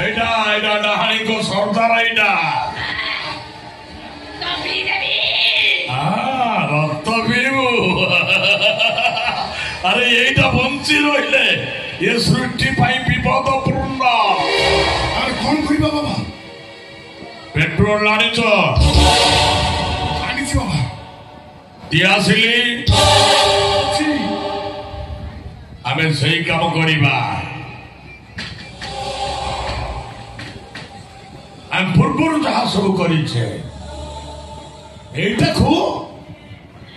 ଏଇଟା ଏଇଟା ଡାହାଣୀଙ୍କ ସର୍ଦ୍ଦାର ଏଇଟା ରକ୍ତ ପିଇବୁ। ଆରେ ଏଇଟା ବଞ୍ଚି ରହିଲେ ଏ ସୃଷ୍ଟି ପାଇଁ ବିପଦପୂର୍ଣ୍ଣ। ଆରେ କଣ କରିବା ବାବା? ପେଟ୍ରୋଲ ଆଣିଛ? ଆଣିଛି ବାବା। ଦିଆସିଲି ଆମେ ସେଇ କାମ କରିବା। ଆମେ ପୂର୍ବରୁ ଯାହା ସବୁ କରିଛେ ଏଇଟାକୁ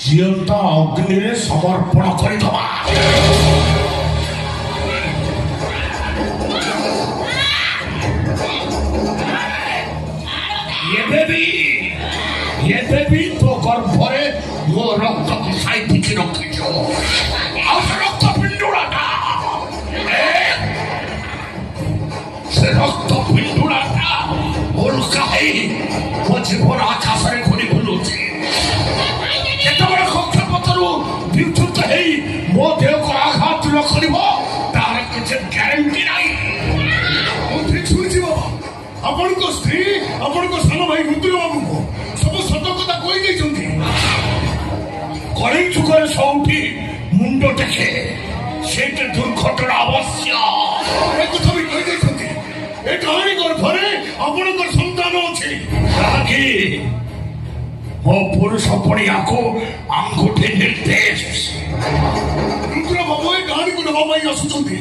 ଜିଅନ୍ତା ଅଗ୍ନିରେ ସମର୍ପଣ କରିଦେବା। ଏବେ ବି ତୋ ଗର୍ଭରେ ମୋ ରକ୍ତକୁ ସାଇତିକି ରଖିଛ। ଆଉ ସେ ରକ୍ତ ପିଣ୍ଡୁଳାଟା ସେ ରକ୍ତ ପିଣ୍ଡୁଳାଟା ଉଲ୍କା ହେଇ ମୋ ଜୀବନ ଆକାଶରେ ଘୁରି ବୁଲୁଛି। କେତେବେଳେ କକ୍ଷପଥରୁ ବିଦ୍ୟୁତ ହେଇ ମୋ ଦେହକୁ ଆଘାତ ନ କରିବ ତାର କିଛି ଗ୍ୟାରେଣ୍ଟି ନାହିଁ। ମୁଁ ଠିକ ଶୁଣିଛି ବାବା। ଆପଣଙ୍କ ସ୍ତ୍ରୀ ଆପଣଙ୍କ ସାନ ଭାଇ ରୁଦ୍ର ବାବୁଙ୍କୁ ସବୁ ସତ କଥା କହିଦେଇଛନ୍ତି। କଳି ଯୁଗରେ ସବୁଠି ମୁଣ୍ଡ ଟେକେ ସେଇଟା ଦୁର୍ଘଟଣା ଅବଶ୍ୟ। ଏ କଥା ବି କହିଦେଇଛନ୍ତି। ଏ କାହାଣୀ ଗର୍ଭରେ ଆପଣଙ୍କର ସନ୍ତାନ ଅଛି। ଯାହାକି ମୋ ପୁରୁଷ ପଡ଼ିଆକୁ ଆଙ୍ଗୁଠି ନିର୍ଦ୍ଦେଶ। ରୁଦ୍ର ବାବୁ ଏ କାହାଣୀକୁ ନେବା ପାଇଁ ଆସୁଛନ୍ତି।